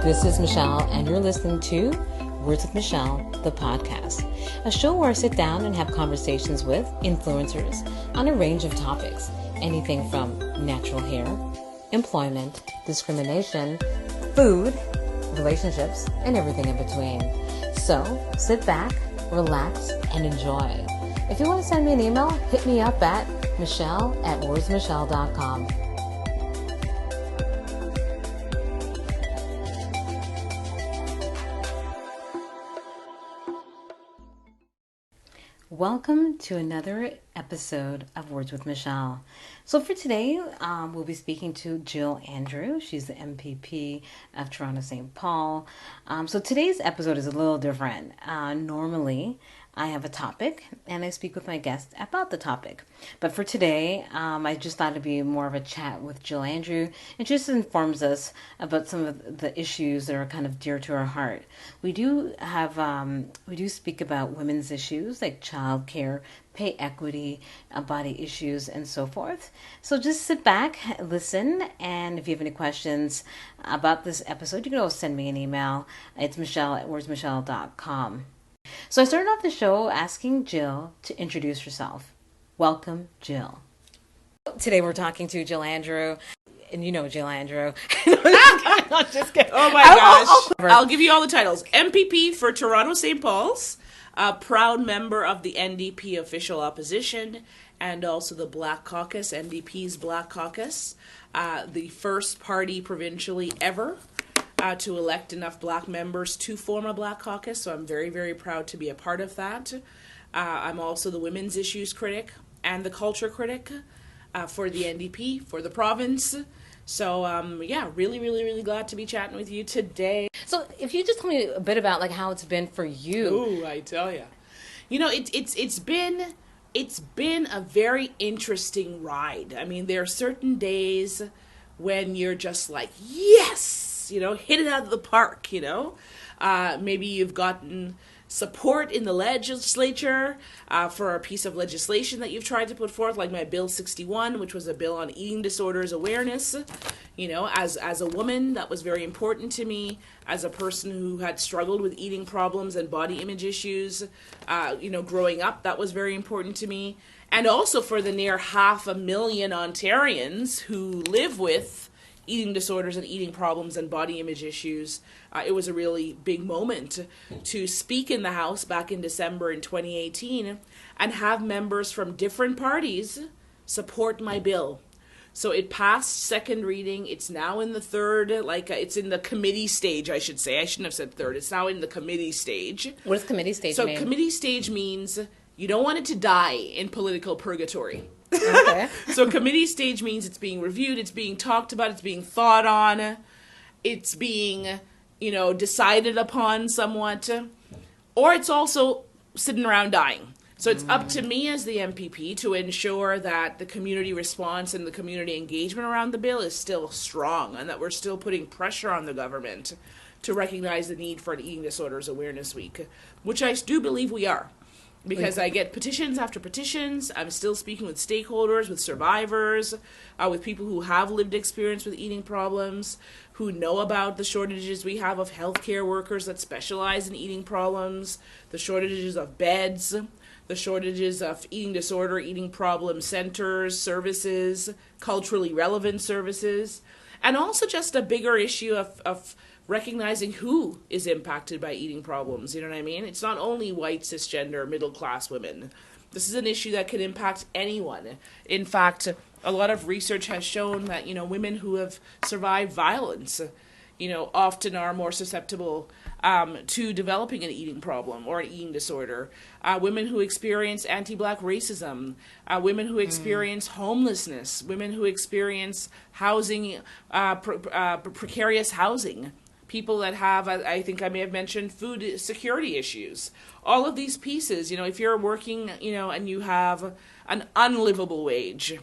This is Michelle, and you're listening to Words with Michelle, the podcast, a show where I sit down and have conversations with influencers on a range of topics, anything from natural hair, employment, discrimination, food, relationships, and everything in between. So sit back, relax, and enjoy. If you want to send me an email, hit me up at michelle@wordsmichelle.com. Welcome to another episode of Words with Michelle. So for today, we'll be speaking to Jill Andrew. She's the MPP of Toronto St. Paul. So today's episode is a little different. Normally, I have a topic and I speak with my guest about the topic. But for today, I just thought it'd be more of a chat with Jill Andrew. It just informs us about some of the issues that are kind of dear to our heart. We do speak about women's issues like childcare, pay equity, body issues, and so forth. So just sit back, listen, and if you have any questions about this episode, you can always send me an email. It's michelle@wordsmichelle.com. So I started off the show asking Jill to introduce herself. Welcome, Jill. Today we're talking to Jill Andrew, and you know Jill Andrew. I'm just kidding. Oh my gosh. I'll give you all the titles. MPP for Toronto St. Paul's, a proud member of the NDP official opposition, and also the Black Caucus, NDP's Black Caucus, the first party provincially ever to elect enough black members to form a Black Caucus, so I'm very, very proud to be a part of that. I'm also the women's issues critic and the culture critic for the NDP, for the province. So, really, really, really glad to be chatting with you today. So if you just tell me a bit about like how it's been for you. Ooh, I tell you. You know, it's been a very interesting ride. I mean, there are certain days when you're just like, yes! Hit it out of the park, Maybe you've gotten support in the legislature for a piece of legislation that you've tried to put forth, like my Bill 61, which was a bill on eating disorders awareness. As a woman, that was very important to me. As a person who had struggled with eating problems and body image issues, growing up, that was very important to me. And also for the near 500,000 Ontarians who live with eating disorders and eating problems and body image issues. It was a really big moment to speak in the House back in December in 2018 and have members from different parties support my bill. So it passed second reading. It's now in the third, it's in the committee stage, I should say. I shouldn't have said third. It's now in the committee stage. What does committee stage mean? So committee stage means you don't want it to die in political purgatory. Okay. So committee stage means it's being reviewed, it's being talked about, it's being thought on, it's being, decided upon somewhat, or it's also sitting around dying. So it's up to me as the MPP to ensure that the community response and the community engagement around the bill is still strong and that we're still putting pressure on the government to recognize the need for an Eating Disorders Awareness Week, which I do believe we are. Because I get petitions after petitions. I'm still speaking with stakeholders, with survivors, with people who have lived experience with eating problems, who know about the shortages we have of healthcare workers that specialize in eating problems, the shortages of beds, the shortages of eating disorder, eating problem centers, services, culturally relevant services, and also just a bigger issue of recognizing who is impacted by eating problems, you know what I mean? It's not only white, cisgender, middle-class women. This is an issue that can impact anyone. In fact, a lot of research has shown that, women who have survived violence, often are more susceptible to developing an eating problem or an eating disorder. Women who experience anti-Black racism, women who experience homelessness, women who experience housing, precarious housing, people that have, I think I may have mentioned, food security issues. All of these pieces, if you're working, and you have an unlivable wage.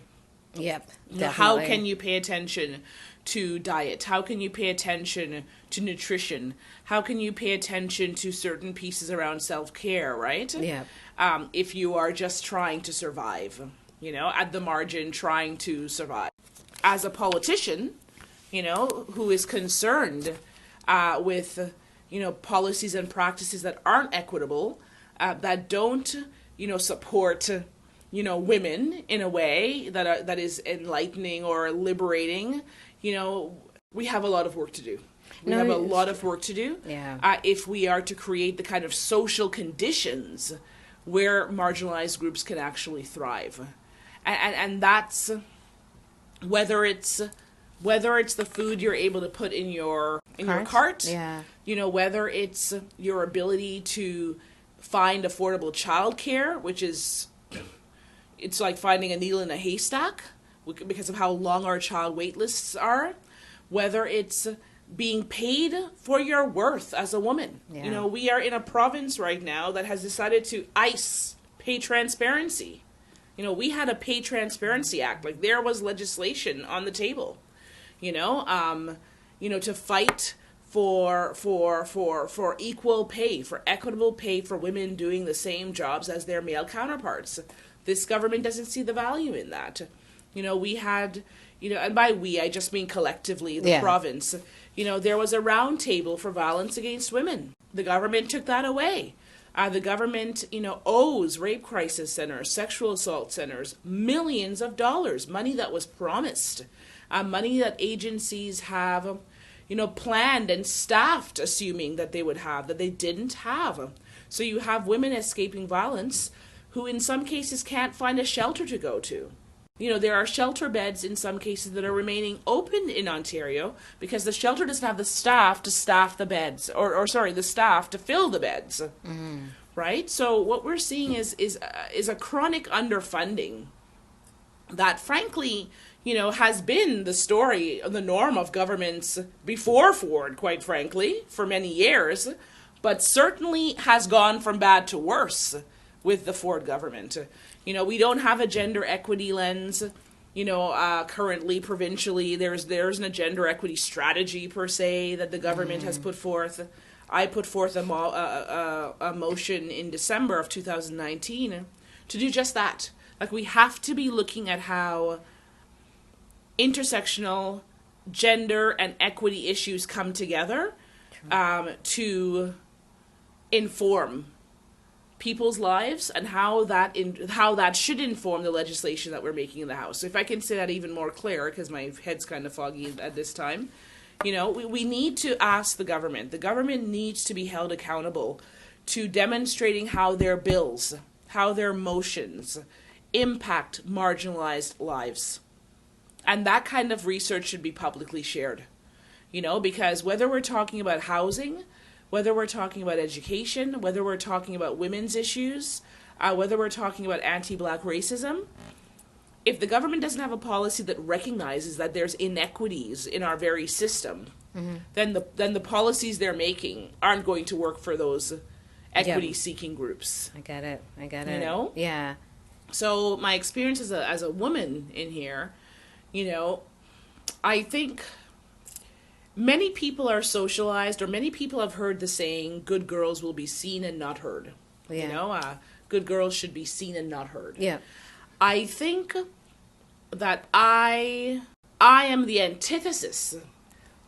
Yep. How can you pay attention to diet? How can you pay attention to nutrition? How can you pay attention to certain pieces around self-care, right? Yeah. If you are just trying to survive, at the margin, trying to survive. As a politician, who is concerned with, policies and practices that aren't equitable, that don't, support, women in a way that is enlightening or liberating, we have a lot of work to do. We have a lot of work to do if we are to create the kind of social conditions where marginalized groups can actually thrive. And that's whether it's the food you're able to put in your cart, whether it's your ability to find affordable childcare, which is, it's like finding a needle in a haystack because of how long our child wait lists are, whether it's being paid for your worth as a woman. We are in a province right now that has decided to ice pay transparency. We had a Pay Transparency Act. Like, there was legislation on the table, to fight for equal pay, for equitable pay for women doing the same jobs as their male counterparts. This government doesn't see the value in that. We had, and by we, I just mean collectively, the province, there was a round table for violence against women. The government took that away. The government, owes rape crisis centers, sexual assault centers, millions of dollars, money that was promised, money that agencies have, planned and staffed, assuming that they would have, that they didn't have. So you have women escaping violence who in some cases can't find a shelter to go to. There are shelter beds in some cases that are remaining open in Ontario because the shelter doesn't have the staff to staff the beds, the staff to fill the beds, right? So what we're seeing is a chronic underfunding that, frankly, has been the story, the norm of governments before Ford, quite frankly, for many years, but certainly has gone from bad to worse with the Ford government. We don't have a gender equity lens, currently provincially. There's a gender equity strategy per se that the government has put forth. I put forth a motion in December of 2019 to do just that. Like, we have to be looking at how intersectional gender and equity issues come together to inform people's lives and how that should inform the legislation that we're making in the House. So if I can say that even more clear, because my head's kind of foggy at this time, we need to ask the government. The government needs to be held accountable to demonstrating how their bills, how their motions impact marginalized lives. And that kind of research should be publicly shared, because whether we're talking about housing, whether we're talking about education, whether we're talking about women's issues, whether we're talking about anti-Black racism, if the government doesn't have a policy that recognizes that there's inequities in our very system, then the policies they're making aren't going to work for those equity-seeking groups. I get it. Yeah. So my experience as a woman in here, I think many people are socialized, or many people have heard the saying, good girls will be seen and not heard. Good girls should be seen and not heard. Yeah. I think that I am the antithesis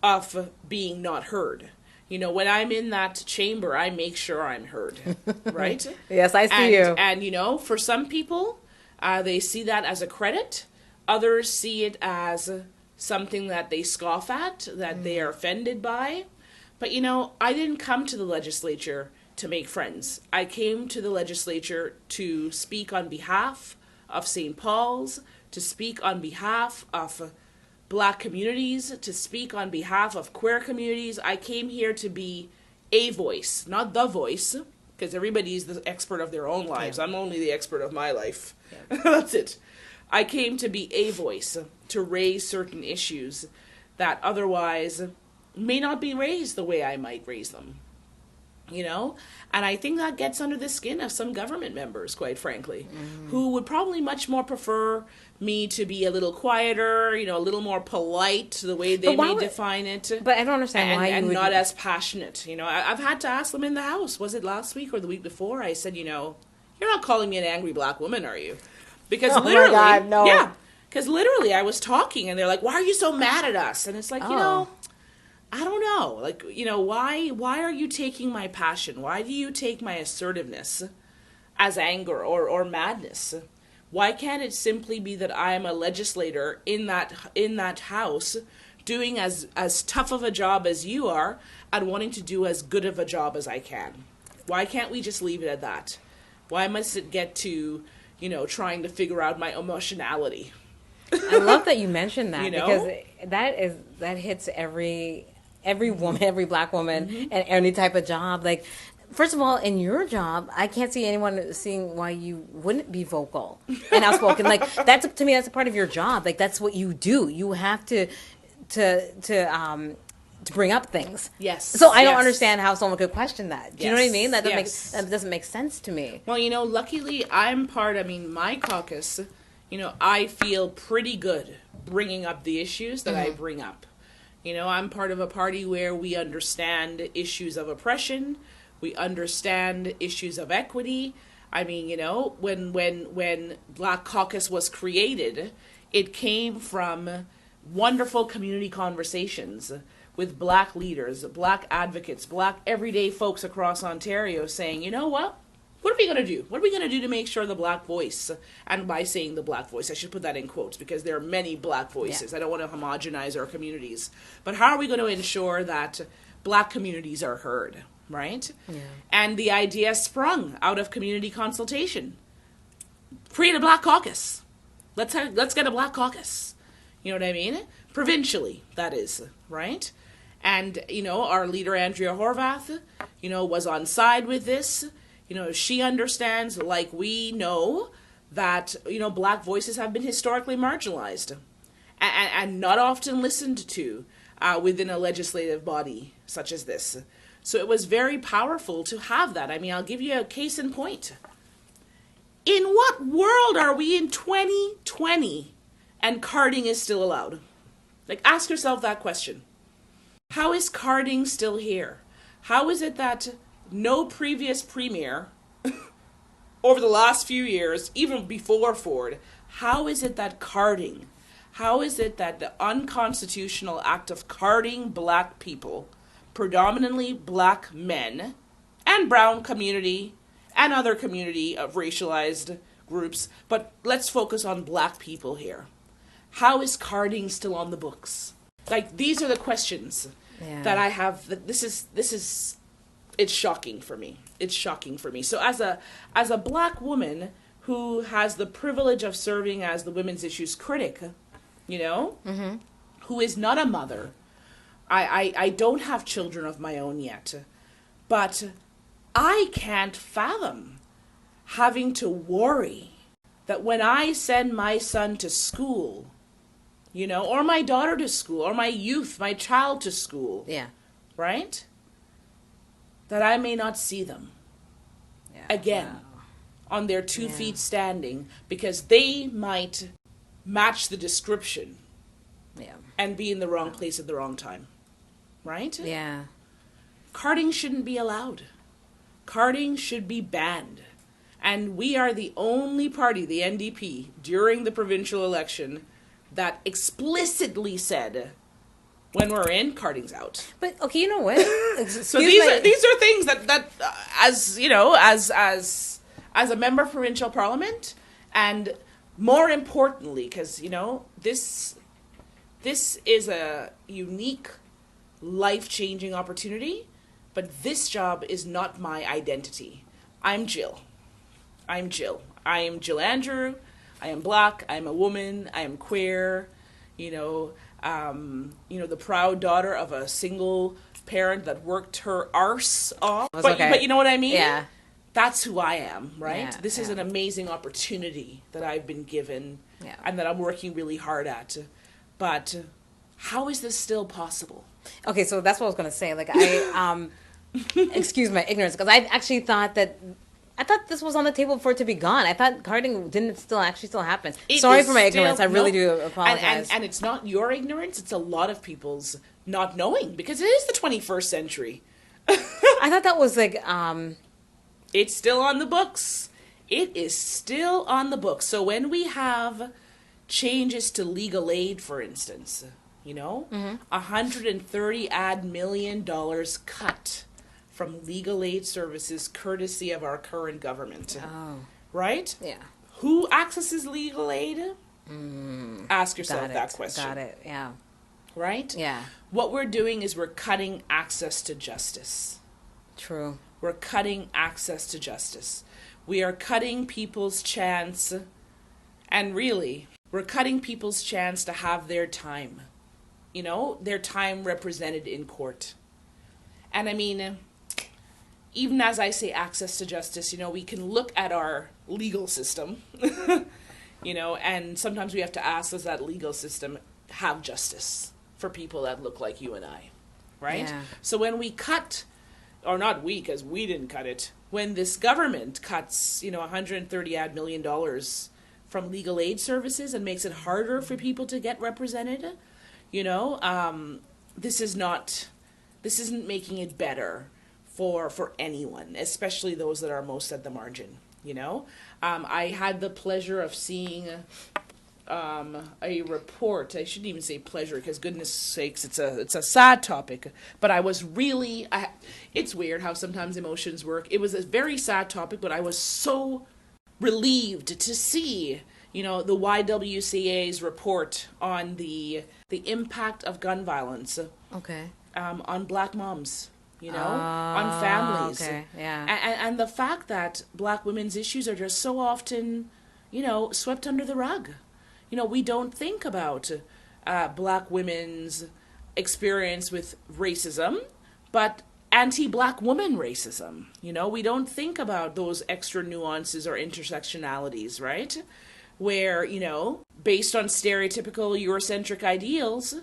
of being not heard. When I'm in that chamber, I make sure I'm heard, right? Yes, I see you. And, for some people, they see that as a credit. Others see it as something that they scoff at, that they are offended by. But, I didn't come to the legislature to make friends. I came to the legislature to speak on behalf of St. Paul's, to speak on behalf of Black communities, to speak on behalf of queer communities. I came here to be a voice, not the voice, because everybody's the expert of their own lives. Yeah. I'm only the expert of my life. Yeah. That's it. I came to be a voice, to raise certain issues that otherwise may not be raised the way I might raise them. And I think that gets under the skin of some government members, quite frankly, who would probably much more prefer me to be a little quieter, a little more polite, the way they may define it. But I don't understand why you would... not as passionate. I've had to ask them in the House, was it last week or the week before? I said, you're not calling me an angry Black woman, are you? Because literally, my God, no. Yeah, because literally I was talking and they're like, why are you so mad at us? And it's like, I don't know. Like, why are you taking my passion? Why do you take my assertiveness as anger or madness? Why can't it simply be that I am a legislator in that house doing as tough of a job as you are and wanting to do as good of a job as I can? Why can't we just leave it at that? Why must it get to, trying to figure out my emotionality? I love that you mentioned that, because that hits every woman, every Black woman, and any type of job. Like, first of all, in your job, I can't see anyone seeing why you wouldn't be vocal and outspoken. Like, to me, that's a part of your job. Like, that's what you do. You have to bring up things. Yes. So I don't understand how someone could question that. Do you know what I mean? That doesn't make sense to me. Well, luckily I'm my caucus, I feel pretty good bringing up the issues that I bring up. I'm part of a party where we understand issues of oppression. We understand issues of equity. I mean, when Black Caucus was created, it came from wonderful community conversations with Black leaders, Black advocates, Black everyday folks across Ontario saying, you know what are we going to do? What are we going to do to make sure the Black voice, and by saying the Black voice, I should put that in quotes because there are many Black voices. I don't want to homogenize our communities. But how are we going to ensure that Black communities are heard, right? Yeah. And the idea sprung out of community consultation. Create a Black caucus. Let's get a Black caucus. You know what I mean? Provincially, that is, right? And, our leader, Andrea Horvath, was on side with this. She understands, like we know, that, Black voices have been historically marginalized and not often listened to within a legislative body such as this. So it was very powerful to have that. I mean, I'll give you a case in point. In what world are we in 2020 and carding is still allowed? Like, ask yourself that question. How is carding still here? How is it that no previous premier over the last few years, even before Ford, how is it that carding, how is it that the unconstitutional act of carding Black people, predominantly Black men, and brown community, and other community of racialized groups, but let's focus on Black people here. How is carding still on the books? Like, these are the questions that I have. It's shocking for me. It's shocking for me. So as a Black woman who has the privilege of serving as the women's issues critic, who is not a mother, I don't have children of my own yet, but I can't fathom having to worry that when I send my son to school, or my daughter to school, or my child to school, right? That I may not see them again on their 2 feet standing because they might match the description and be in the wrong place at the wrong time, right? Yeah. Carding shouldn't be allowed. Carding should be banned. And we are the only party, the NDP, during the provincial election that explicitly said, when we're in, carding's out. But okay, you know what? So these are things that as a member of provincial parliament, and more importantly, because this is a unique, life-changing opportunity, but this job is not my identity. I'm Jill. I am Jill Andrew. I am Black. I am a woman. I am queer. The proud daughter of a single parent that worked her arse off. But you know what I mean? Yeah. That's who I am, right? Yeah, this is an amazing opportunity that I've been given and that I'm working really hard at. But how is this still possible? Okay, so that's what I was going to say. Like, I, excuse my ignorance, because I actually thought this was on the table for it to be gone. I thought carding didn't still happen. Sorry for my ignorance. I really do apologize. And it's not your ignorance. It's a lot of people's not knowing, because it is the 21st century. I thought that was like... It's still on the books. It is still on the books. So when we have changes to legal aid, for instance, $130 million cut from legal aid services courtesy of our current government. Oh. Right? Yeah. Who accesses legal aid? Ask yourself that question. Got it. Yeah. Right? Yeah. What we're doing is we're cutting access to justice. True. We're cutting access to justice. We are cutting people's chance, and really, we're cutting people's chance to have their time. Their time represented in court. And I mean, even as I say access to justice, we can look at our legal system, and sometimes we have to ask, does that legal system have justice for people that look like you and I, right? Yeah. So when we cut, or not we, because we didn't cut it, when this government cuts, $130 million from legal aid services and makes it harder for people to get represented, this isn't making it better for anyone, especially those that are most at the margin. I had the pleasure of seeing a report. I shouldn't even say pleasure, because goodness sakes, it's a sad topic. But I was really, it's weird how sometimes emotions work. It was a very sad topic, but I was so relieved to see, the YWCA's report on the impact of gun violence. Okay. On Black moms. On families. Okay, yeah. And the fact that Black women's issues are just so often, swept under the rug. We don't think about Black women's experience with racism, but anti-Black woman racism. We don't think about those extra nuances or intersectionalities, right? Where, based on stereotypical Eurocentric ideals,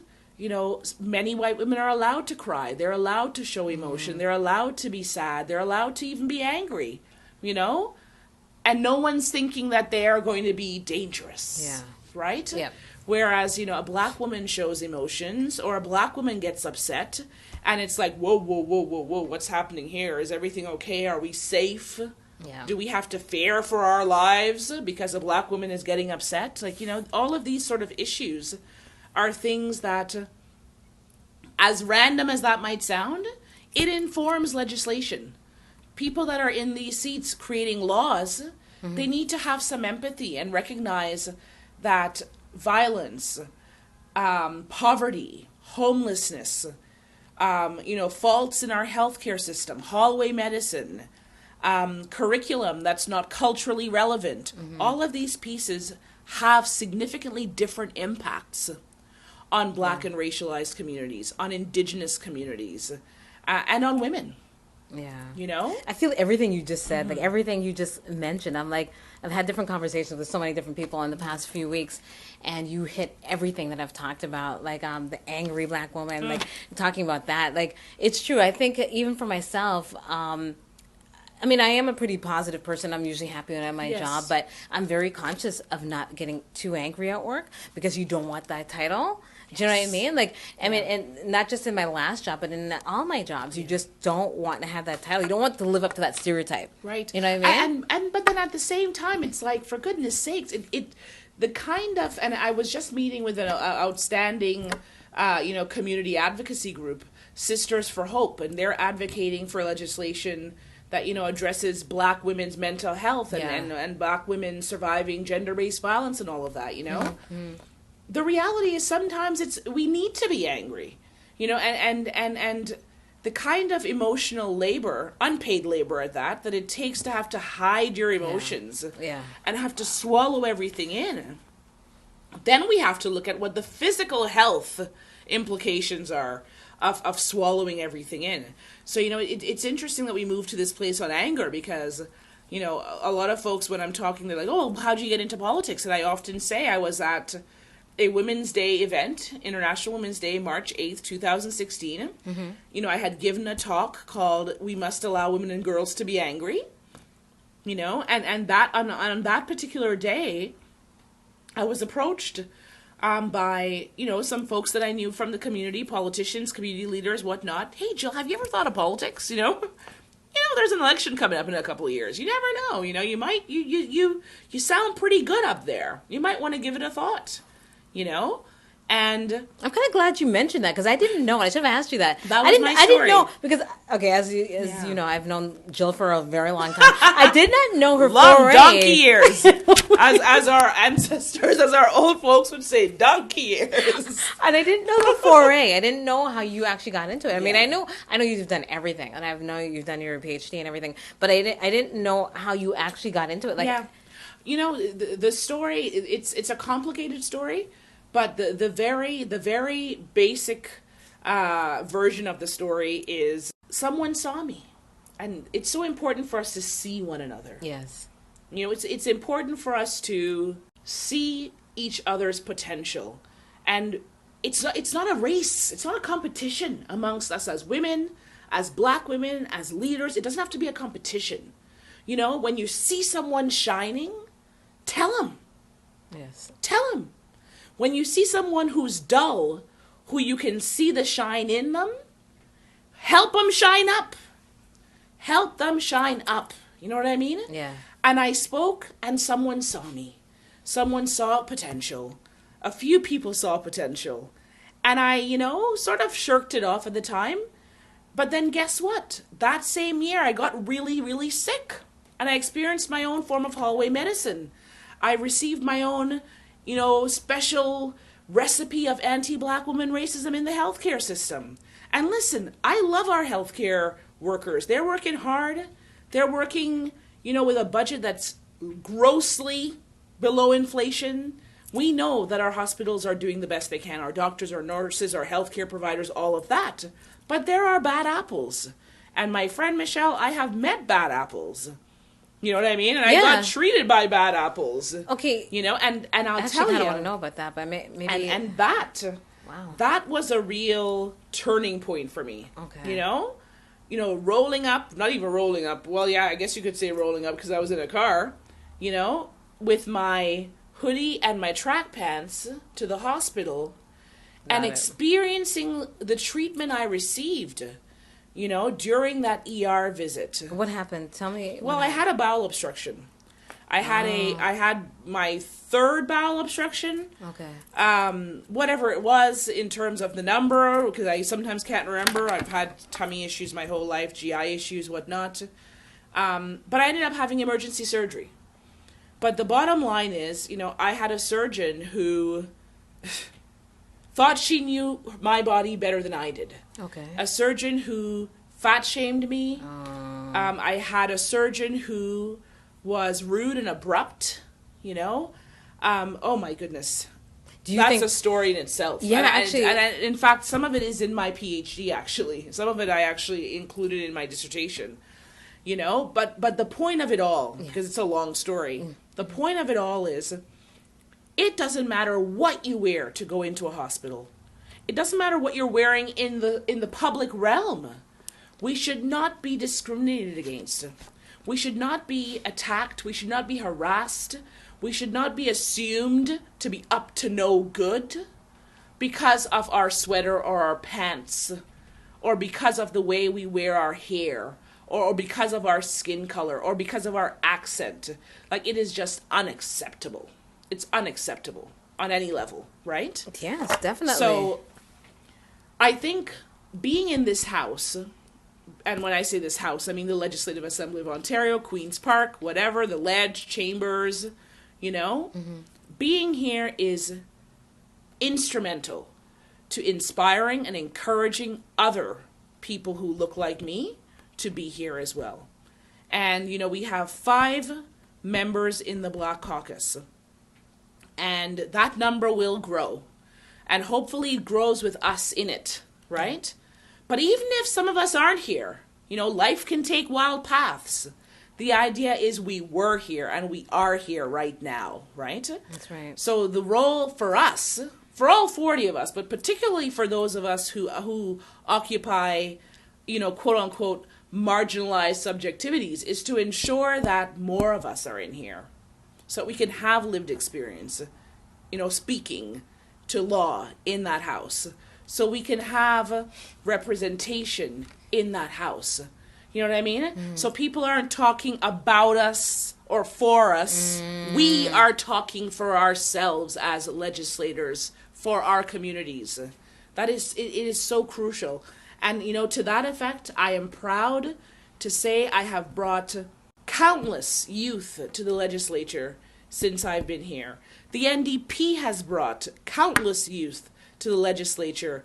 many white women are allowed to cry. They're allowed to show emotion. They're allowed to be sad. They're allowed to even be angry, And no one's thinking that they are going to be dangerous. Yeah. Right? Yep. Whereas, a Black woman shows emotions, or a Black woman gets upset, and it's like, whoa, what's happening here? Is everything okay? Are we safe? Yeah. Do we have to fear for our lives because a Black woman is getting upset? All of these sort of issues are things that, as random as that might sound, it informs legislation. People that are in these seats creating laws, they need to have some empathy and recognize that violence, poverty, homelessness, faults in our healthcare system, hallway medicine, curriculum that's not culturally relevant, all of these pieces have significantly different impacts on Black and racialized communities, on Indigenous communities, and on women. Yeah. I feel everything you just said, like everything you just mentioned. I've had different conversations with so many different people in the past few weeks, and you hit everything that I've talked about, like the angry Black woman, like talking about that. Like, it's true. I think even for myself, I am a pretty positive person. I'm usually happy when I'm at my job, but I'm very conscious of not getting too angry at work, because you don't want that title. Do you know what I mean? Like, and not just in my last job, but in all my jobs, you just don't want to have that title. You don't want to live up to that stereotype. Right. You know what I mean? But then at the same time, it's like, for goodness sakes, the kind of, and I was just meeting with an outstanding, community advocacy group, Sisters for Hope, and they're advocating for legislation that, addresses Black women's mental health and Black women surviving gender-based violence and all of that, The reality is sometimes we need to be angry, and the kind of emotional labor, unpaid labor at that it takes to have to hide your emotions and have to swallow everything in. Then we have to look at what the physical health implications are of swallowing everything in. So, it's interesting that we move to this place on anger, because, a lot of folks, when I'm talking, they're like, oh, how'd you get into politics? And I often say I was at a Women's Day event, International Women's Day, March 8th, 2016. I had given a talk called "We Must Allow Women and Girls to Be Angry." And that on that particular day, I was approached by, some folks that I knew from the community, politicians, community leaders, whatnot. Hey, Jill, have you ever thought of politics? There's an election coming up in a couple of years. You never know. You might, you sound pretty good up there. You might want to give it a thought. And I'm kind of glad you mentioned that because I didn't know. I should have asked you that. That was I didn't. my I didn't story. know because as Yeah. you know, I've known Jill for a very long time. I did not know her long foray. donkey years, as our ancestors, as our old folks would say, donkey years. And I didn't know the foray. I didn't know how you actually got into it. I mean, Yeah. I know you've done everything, and I know you've done your PhD and everything, but I didn't know how you actually got into it. Like, Yeah, you know, the story, it's a complicated story, but the very basic version of the story is someone saw me, and it's so important for us to see one another. yes, You know, it's important for us to see each other's potential, and it's not a race, it's not a competition amongst us as women, as black women, as leaders. It doesn't have to be a competition. You know, when you see someone shining, tell them. yes, Tell them. When you see someone who's dull, who you can see the shine in them, help them shine up. Help them shine up. You know what I mean? yeah, And I spoke, and someone saw me. Someone saw potential. A few people saw potential. And I, sort of shirked it off at the time. But then guess what? That same year, I got really, really sick. And I experienced my own form of hallway medicine. I received my own, special recipe of anti-black woman racism in the healthcare system. And listen, I love our healthcare workers. They're working hard. They're working, with a budget that's grossly below inflation. We know that our hospitals are doing the best they can. Our doctors, our nurses, our healthcare providers, all of that. But there are bad apples. And my friend Michelle, I have met bad apples. You know what I mean? And I got treated by bad apples. Okay. And I'll Actually, tell I you. don't want to know about that, but maybe. And that, wow, that was a real turning point for me. Okay. Rolling up, not even rolling up. Well, yeah, I guess you could say rolling up because I was in a car, with my hoodie and my track pants to the hospital and experiencing the treatment I received, during that ER visit. What happened? Tell me. Well, I had a bowel obstruction. I had my third bowel obstruction. Okay. Whatever it was in terms of the number, because I sometimes can't remember. I've had tummy issues my whole life, GI issues, whatnot. But I ended up having emergency surgery. But the bottom line is, I had a surgeon who thought she knew my body better than I did. Okay. A surgeon who fat shamed me. I had a surgeon who was rude and abrupt, oh my goodness. That's a story in itself. Yeah, actually. And in fact, some of it is in my PhD, actually. Some of it I actually included in my dissertation, But the point of it all, because it's a long story, the point of it all is it doesn't matter what you wear to go into a hospital. It doesn't matter what you're wearing in the public realm. We should not be discriminated against. We should not be attacked. We should not be harassed. We should not be assumed to be up to no good because of our sweater or our pants, or because of the way we wear our hair, or because of our skin color, or because of our accent. Like, it is just unacceptable. It's unacceptable on any level, right? Yes, definitely. So I think being in this house, and when I say this house, I mean the Legislative Assembly of Ontario, Queen's Park, whatever, the Ledge, Chambers, being here is instrumental to inspiring and encouraging other people who look like me to be here as well. And, we have 5 members in the Black Caucus. And that number will grow. And hopefully it grows with us in it, right? But even if some of us aren't here, life can take wild paths. The idea is we were here and we are here right now, right? That's right. So the role for us, for all 40 of us, but particularly for those of us who occupy, quote unquote, marginalized subjectivities, is to ensure that more of us are in here. So we can have lived experience, speaking to law in that house. So we can have representation in that house. You know what I mean? So people aren't talking about us or for us. We are talking for ourselves as legislators for our communities. That is, it is so crucial. And, to that effect, I am proud to say I have brought countless youth to the legislature since I've been here. The NDP has brought countless youth to the legislature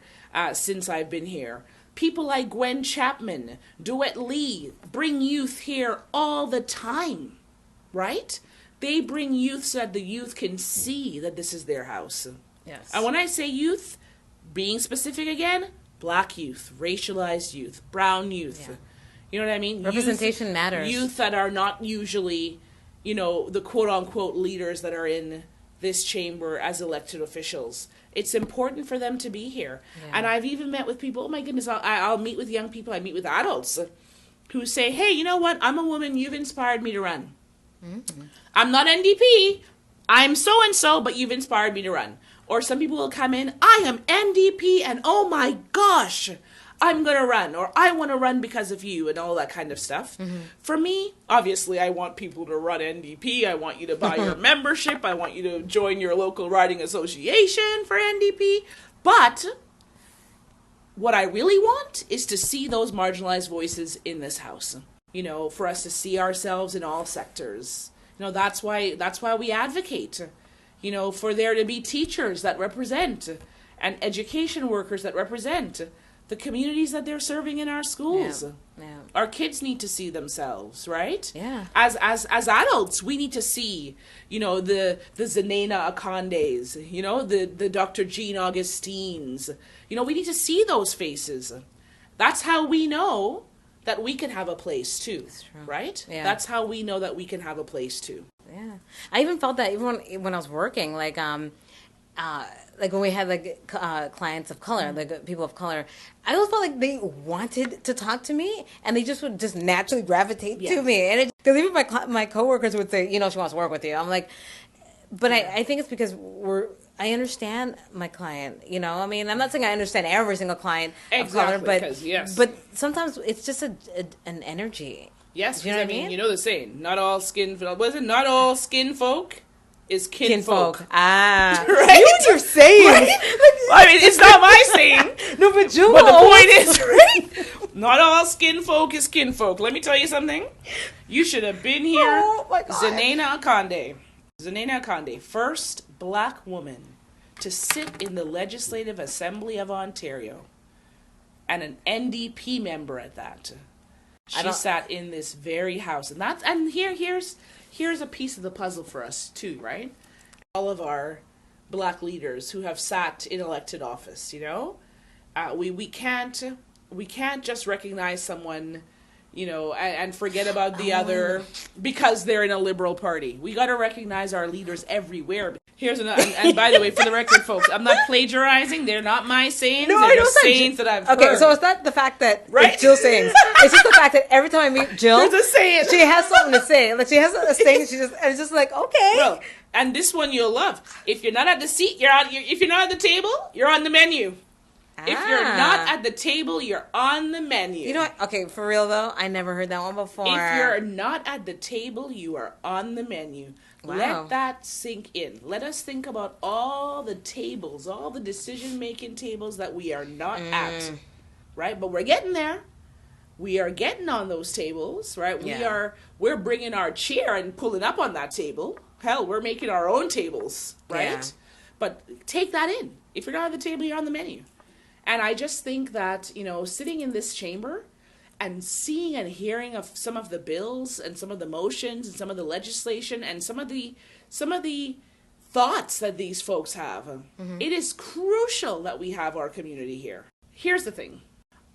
since I've been here. People like Gwen Chapman, Duet Lee, bring youth here all the time, right? They bring youth so that the youth can see that this is their house. Yes. And when I say youth, being specific again, Black youth, racialized youth, brown youth. Yeah. You know what I mean? Representation matters. Youth that are not usually, the quote-unquote leaders that are in this chamber as elected officials. It's important for them to be here. Yeah. And I've even met with people, oh my goodness, I'll meet with young people, I meet with adults who say, hey, you know what? I'm a woman, you've inspired me to run. Mm-hmm. I'm not NDP, I'm so-and-so, but you've inspired me to run. Or some people will come in, I am NDP, and oh my gosh, I'm going to run, or I want to run because of you, and all that kind of stuff. Mm-hmm. For me, obviously, I want people to run NDP. I want you to buy your membership. I want you to join your local riding association for NDP. But what I really want is to see those marginalized voices in this house. For us to see ourselves in all sectors. That's why we advocate. For there to be teachers that represent, and education workers that represent the communities that they're serving in our schools. Yeah. Yeah. Our kids need to see themselves, right? Yeah. As adults, we need to see, the Zenena Akondes, the Dr. Jean Augustines. We need to see those faces. That's how we know that we can have a place too, right? Yeah. That's how we know that we can have a place too. Yeah. I even felt that even when I was working, like when we had clients of color, like people of color, I always felt like they wanted to talk to me, and they just would just naturally gravitate to me. And because even my coworkers would say, she wants to work with you. I'm like, but I think it's because I understand my client. I mean, I'm not saying I understand every single client of color, but sometimes it's just an energy. Yes, you know what I mean? You know the saying, not all skin folk is kinfolk. Ah. Right? You know what you're saying. Right? I mean, it's not my saying. No, but Jill. But the point is, right? Not all skin folk is kinfolk. Let me tell you something. You should have been here. Oh, my God. Zenena Akonde, first Black woman to sit in the Legislative Assembly of Ontario. And an NDP member at that. She sat in this very house. And here's a piece of the puzzle for us too, right? All of our Black leaders who have sat in elected office, we can't just recognize someone, and forget about the other because they're in a liberal party. We got to recognize our leaders everywhere. Here's another, and by the way, for the record, folks, I'm not plagiarizing. They're not my sayings. No, they're just sayings that I've heard. Okay, so it's not the fact that it's Jill's sayings. It's just the fact that every time I meet Jill, there's a saying. She has something to say. Like she has a saying. It's just like, okay. Well, and this one you'll love. If you're not at the seat, if you're not at the table, you're on the menu. If you're not at the table, you're on the menu. You know what? Okay, for real though, I never heard that one before. If you're not at the table, you are on the menu. Wow. Let that sink in. Let us think about all the tables, all the decision-making tables that we are not at, right? But we're getting there. We are getting on those tables, right? Yeah. We're bringing our chair and pulling up on that table. Hell, we're making our own tables, right? Yeah. But take that in. If you're not at the table, you're on the menu. And I just think that, sitting in this chamber and seeing and hearing of some of the bills and some of the motions and some of the legislation and some of the thoughts that these folks have, it is crucial that we have our community here. Here's the thing.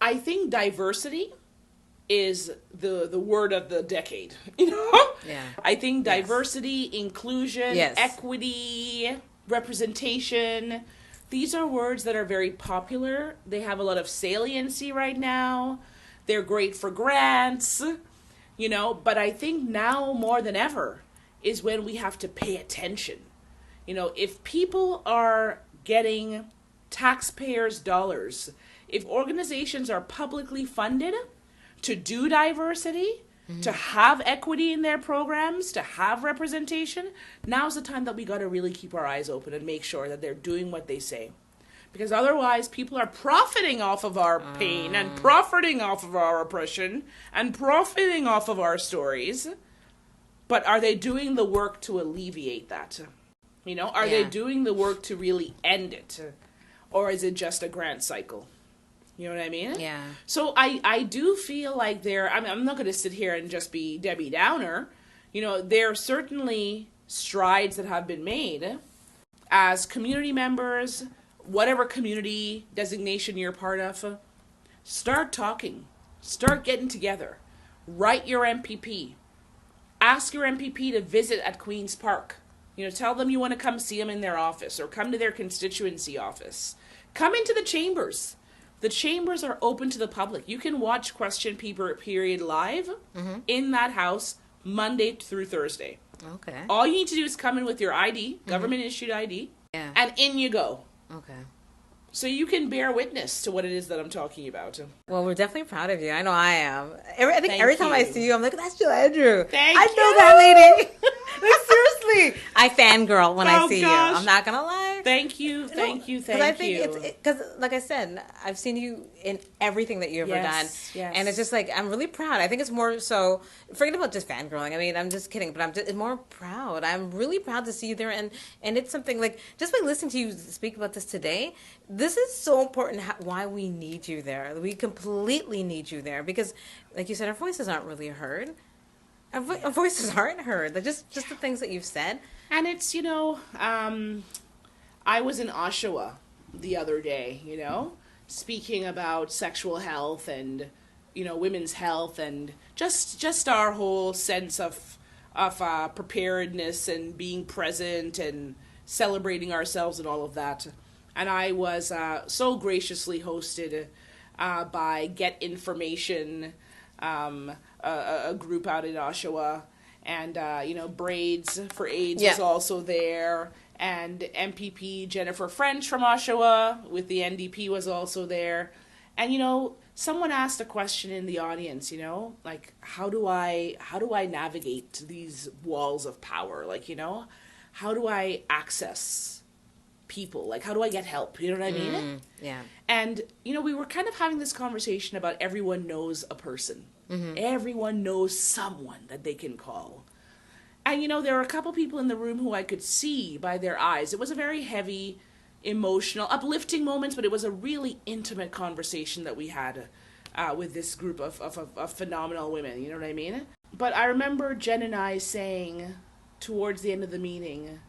I think diversity is the word of the decade, Yeah. I think diversity, inclusion, equity, representation, these are words that are very popular. They have a lot of saliency right now. They're great for grants, but I think now more than ever is when we have to pay attention. If people are getting taxpayers' dollars, if organizations are publicly funded to do diversity, to have equity in their programs, to have representation, now's the time that we got to really keep our eyes open and make sure that they're doing what they say. Because otherwise, people are profiting off of our pain and profiting off of our oppression and profiting off of our stories. But are they doing the work to alleviate that? You know, are they doing the work to really end it? Or is it just a grant cycle? You know what I mean? Yeah. So I do feel like I'm not going to sit here and just be Debbie Downer. You know, there are certainly strides that have been made as community members, whatever community designation you're part of. Start talking. Start getting together. Write your MPP. Ask your MPP to visit at Queen's Park. You know, tell them you want to come see them in their office or come to their constituency office. Come into the chambers. The chambers are open to the public. You can watch Question Period live in that house Monday through Thursday. Okay. All you need to do is come in with your ID, government-issued ID, and in you go. Okay. So you can bear witness to what it is that I'm talking about. Well, we're definitely proud of you. I know I am. I think Thank every time I you. see you, I'm like, that's Jill Andrew. Thank I you. know that lady. Like, seriously. I fangirl when I Oh, see gosh. you. I'm not going to lie. Thank you, thank you. Because I think because, like I said, I've seen you in everything that you've ever done, Yes. and it's just like I'm really proud. I think it's more so. Forget about just fangirling. I mean, I'm just kidding, but I'm just more proud. I'm really proud to see you there, and it's something like just by listening to you speak about this today. This is so important. Why we need you there? We completely need you there because, like you said, our voices aren't really heard. Our voices aren't heard. They're just the things that you've said. And it's, you know, I was in Oshawa the other day, you know, speaking about sexual health and, you know, women's health and just our whole sense of preparedness and being present and celebrating ourselves and all of that. And I was so graciously hosted by Get Information, a group out in Oshawa. And, you know, Braids for AIDS was also there. And MPP Jennifer French from Oshawa with the NDP was also there. And, you know, someone asked a question in the audience, you know, like, how do I navigate these walls of power? Like, you know, how do I access people? Like, how do I get help? You know what I mean? Yeah. And, you know, we were kind of having this conversation about everyone knows a person. Everyone knows someone that they can call. And, you know, there were a couple people in the room who I could see by their eyes. It was a very heavy, emotional, uplifting moments, but it was a really intimate conversation that we had with this group of phenomenal women. You know what I mean? But I remember Jen and I saying towards the end of the meeting,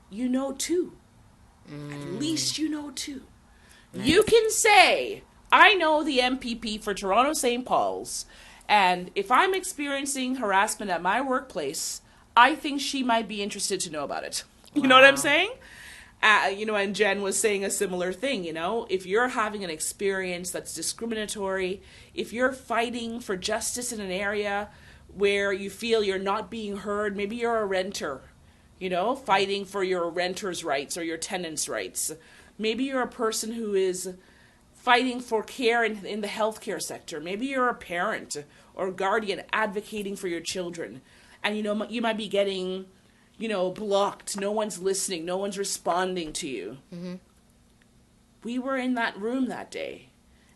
you know too. At least you know too. Nice. You can say, I know the MPP for Toronto St. Paul's, and if I'm experiencing harassment at my workplace, I think she might be interested to know about it. You know what I'm saying? You know, and Jen was saying a similar thing, you know, if you're having an experience that's discriminatory, if you're fighting for justice in an area where you feel you're not being heard, maybe you're a renter, you know, fighting for your renter's rights or your tenant's rights. Maybe you're a person who is fighting for care in the healthcare sector. Maybe you're a parent or guardian advocating for your children. And, you know, you might be getting, you know, blocked. No one's listening. No one's responding to you. We were in that room that day.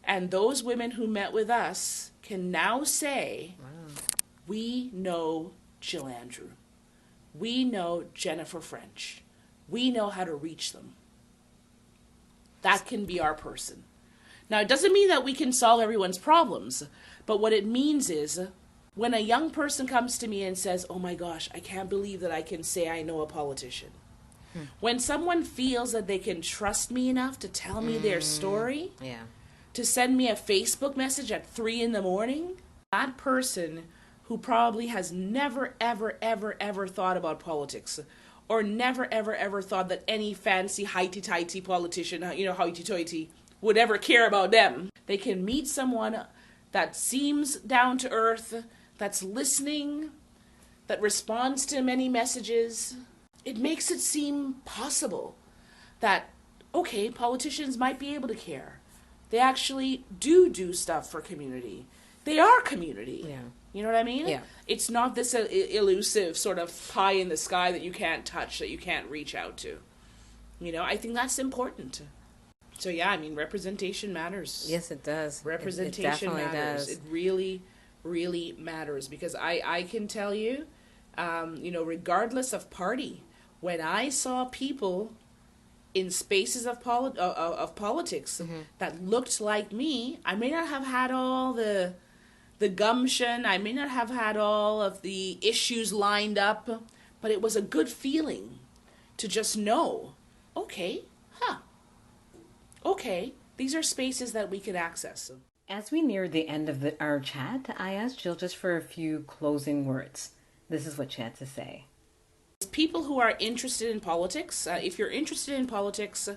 And those women who met with us can now say, we know Jill Andrew. We know Jennifer French. We know how to reach them. That can be our person. Now, it doesn't mean that we can solve everyone's problems, but what it means is when a young person comes to me and says, oh my gosh, I can't believe that I can say I know a politician. When someone feels that they can trust me enough to tell me their story, to send me a Facebook message at 3 a.m, that person who probably has never, ever, ever, ever thought about politics, or never, ever, ever thought that any fancy, highty-tighty politician, you know, hoity-toity, would ever care about them. They can meet someone that seems down to earth, that's listening, that responds to many messages. It makes it seem possible that, okay, politicians might be able to care. They actually do stuff for community. They are community. Yeah. You know what I mean? Yeah. It's not this elusive sort of pie in the sky that you can't touch, that you can't reach out to. I think that's important. So yeah, I mean, representation matters. Yes, it does. Representation it definitely matters. does. It really, really matters, because I can tell you, regardless of party, when I saw people in spaces of politics that looked like me, I may not have had all the gumption, I may not have had all of the issues lined up, but it was a good feeling to just know, okay, these are spaces that we could access. As we near the end of our chat, I asked Jill just for a few closing words. This is what she had to say. People who are interested in politics, if you're interested in politics,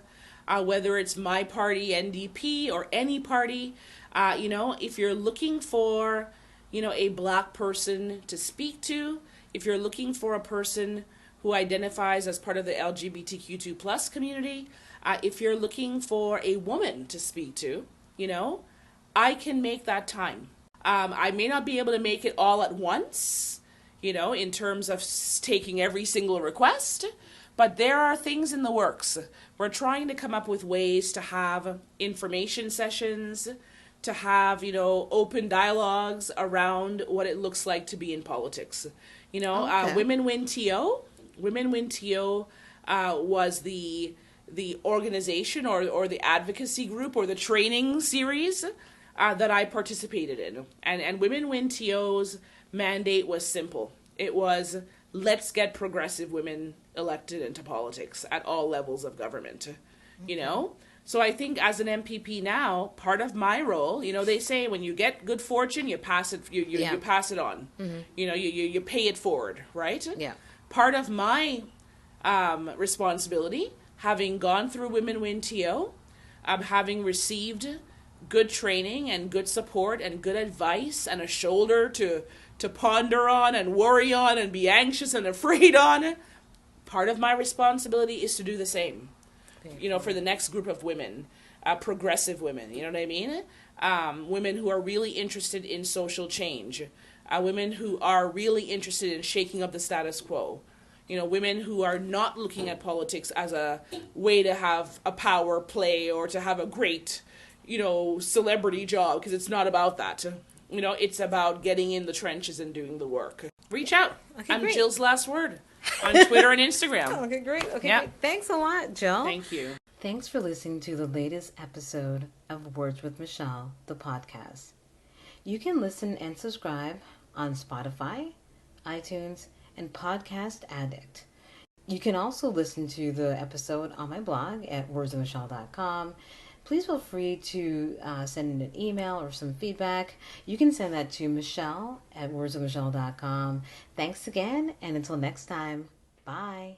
whether it's my party, NDP, or any party, if you're looking for, a black person to speak to, if you're looking for a person who identifies as part of the LGBTQ2 plus community, if you're looking for a woman to speak to, I can make that time. I may not be able to make it all at once, in terms of taking every single request, but there are things in the works. We're trying to come up with ways to have information sessions, to have, open dialogues around what it looks like to be in politics. Okay. Women Win TO. Women Win TO was the organization or the advocacy group or the training series that I participated in. And Women Win TO's mandate was simple. It was, let's get progressive women elected into politics at all levels of government. So I think as an MPP now, part of my role, they say when you get good fortune, you pass it, you pass it on. Mm-hmm. You pay it forward, right? Yeah. Part of my responsibility, having gone through Women Win TO, having received good training and good support and good advice and a shoulder to ponder on and worry on and be anxious and afraid on, part of my responsibility is to do the same. For the next group of women, progressive women, you know what I mean? Women who are really interested in social change, women who are really interested in shaking up the status quo, women who are not looking at politics as a way to have a power play or to have a great, celebrity job, because it's not about that. It's about getting in the trenches and doing the work. Reach out. Okay, I'm great. Jill's Last Word on Twitter and Instagram. Okay, great. Okay, Yeah. great. Thanks a lot, Jill. Thank you. Thanks for listening to the latest episode of Words with Michelle, the podcast. You can listen and subscribe on Spotify, iTunes, and Podcast Addict. You can also listen to the episode on my blog at wordswithmichelle.com. Please feel free to send in an email or some feedback. You can send that to Michelle at wordswithmichelle.com. Thanks again, and until next time, bye.